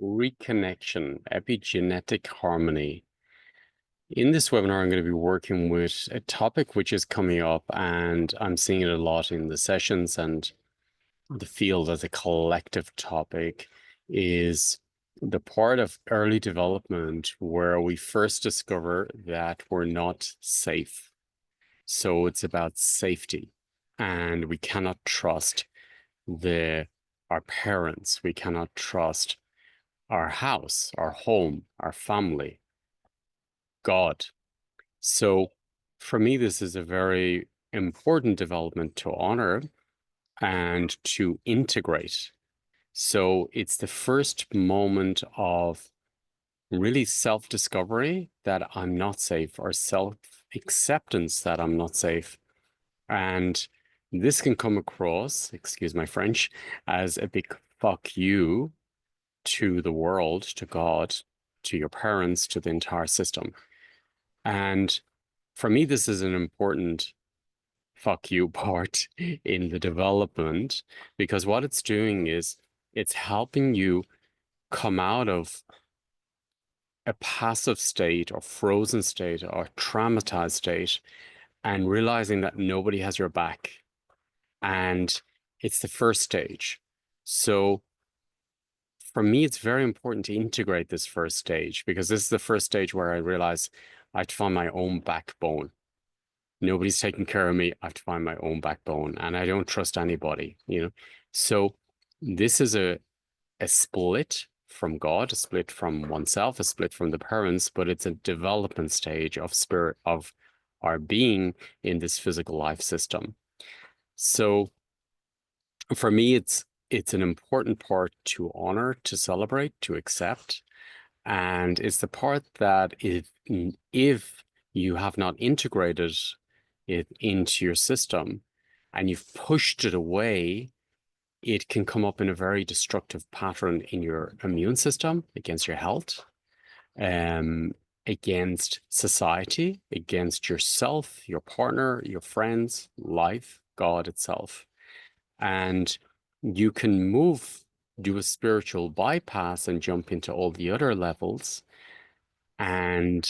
Reconnection, epigenetic harmony. In this webinar, I'm going to be working with a topic which is coming up, and I'm seeing it a lot in the sessions and the field as a collective topic, is the part of early development where we first discover that we're not safe. So it's about safety, and we cannot trust our parents. We cannot trust our house, our home, our family, God. So for me, this is a very important development to honor and to integrate. So it's the first moment of really self-discovery that I'm not safe, or self-acceptance that I'm not safe. And this can come across, excuse my French, as a big fuck you to the world, to God, to your parents, to the entire system. And for me, this is an important fuck you part in the development, because what it's doing is it's helping you come out of a passive state or frozen state or traumatized state and realizing that nobody has your back. And it's the first stage. So for me, it's very important to integrate this first stage, because this is the first stage where I realize I have to find my own backbone. Nobody's taking care of me. I have to find my own backbone, and I don't trust anybody, So this is a split from God, a split from oneself, a split from the parents, but it's a development stage of spirit, of our being in this physical life system. So for me, it's an important part to honor, to celebrate, to accept. And it's the part that if you have not integrated it into your system and you've pushed it away, it can come up in a very destructive pattern in your immune system, against your health, against society, against yourself, your partner, your friends, life, God itself. And you can do a spiritual bypass and jump into all the other levels. And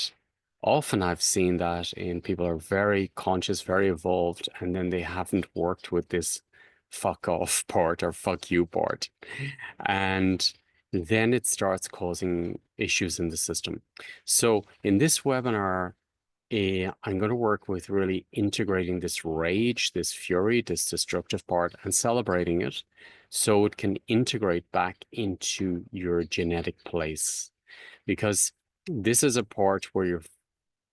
often I've seen that in people are very conscious, very evolved, and then they haven't worked with this fuck off part or fuck you part. And then it starts causing issues in the system. So in this webinar, I'm going to work with really integrating this rage, this fury, this destructive part, and celebrating it so it can integrate back into your genetic place. Because this is a part where you're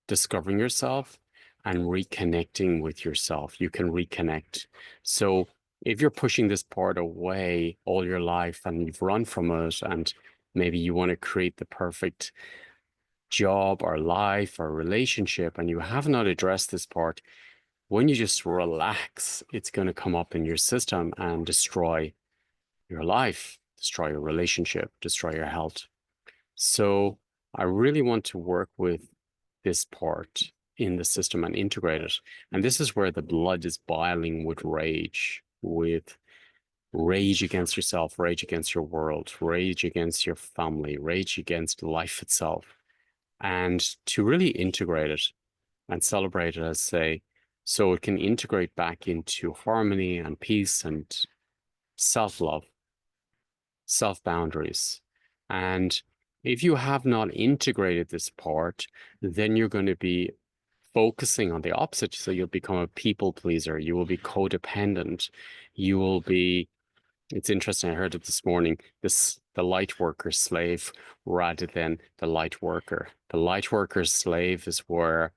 discovering yourself and reconnecting with yourself. You can reconnect. So if you're pushing this part away all your life and you've run from it, and maybe you want to create the perfect job or life or relationship, and you have not addressed this part, when you just relax, it's going to come up in your system and destroy your life, destroy your relationship, destroy your health. So I really want to work with this part in the system and integrate it. And this is where the blood is boiling with rage against yourself, rage against your world, rage against your family, rage against life itself. And to really integrate it and celebrate it as so it can integrate back into harmony and peace and self-love, self-boundaries. And if you have not integrated this part, then you're going to be focusing on the opposite. So you'll become a people pleaser. You will be codependent. You will be, it's interesting, I heard it this morning, the light worker slave rather than the light worker. The light worker slave is where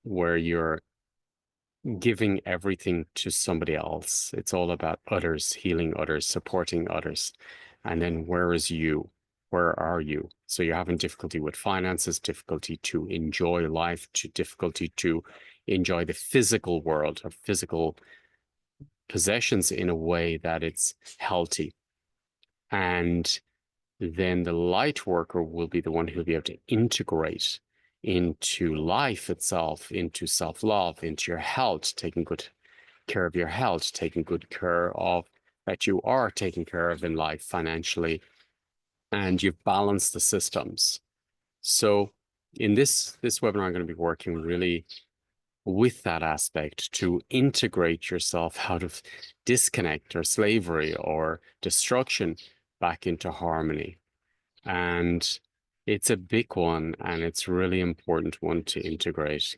you're giving everything to somebody else. It's all about others, healing others, supporting others. And then where is you? Where are you? So you're having difficulty with finances, difficulty to enjoy life, difficulty to enjoy the physical world or physical possessions in a way that it's healthy. And then the light worker will be the one who'll be able to integrate into life itself, into self-love, into your health, taking good care of your health, taking good care of that you are taken care of in life financially, and you've balanced the systems. So in this webinar, I'm going to be working really with that aspect to integrate yourself out of disconnect or slavery or destruction back into harmony. And it's a big one, and it's really important one to integrate.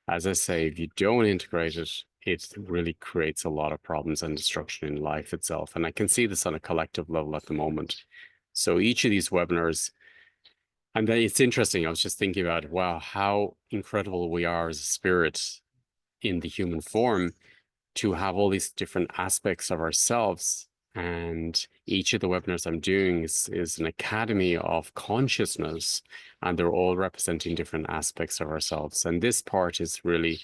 As I say, if you don't integrate it, it really creates a lot of problems and destruction in life itself. And I can see this on a collective level at the moment. So each of these webinars, and then it's interesting, I was just thinking about, wow, how incredible we are as a spirit in the human form to have all these different aspects of ourselves. And each of the webinars I'm doing is an academy of consciousness, and they're all representing different aspects of ourselves. And this part is really,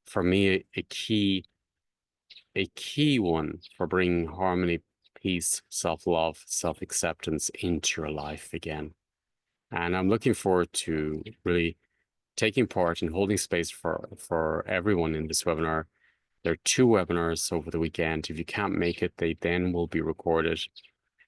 for me, a key one for bringing harmony, peace, self-love, self-acceptance into your life again. And I'm looking forward to really taking part and holding space for everyone in this webinar. There are 2 webinars over the weekend. If you can't make it, they then will be recorded,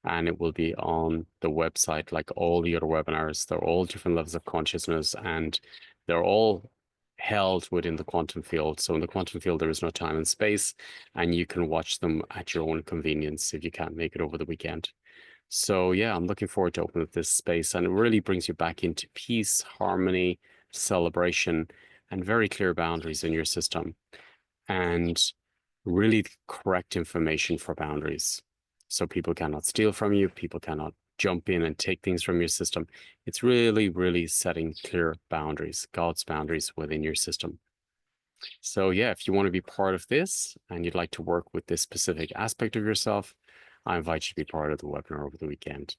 and it will be on the website like all the other webinars. They're all different levels of consciousness, and they're all held within the quantum field. So in the quantum field, there is no time and space, and you can watch them at your own convenience if you can't make it over the weekend. So yeah, I'm looking forward to opening up this space, and it really brings you back into peace, harmony, celebration, and very clear boundaries in your system, and really correct information for boundaries. So people cannot steal from you, people cannot jump in and take things from your system. It's really, really setting clear boundaries, God's boundaries within your system. So yeah, if you want to be part of this and you'd like to work with this specific aspect of yourself, I invite you to be part of the webinar over the weekend.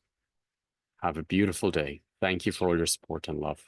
Have a beautiful day. Thank you for all your support and love.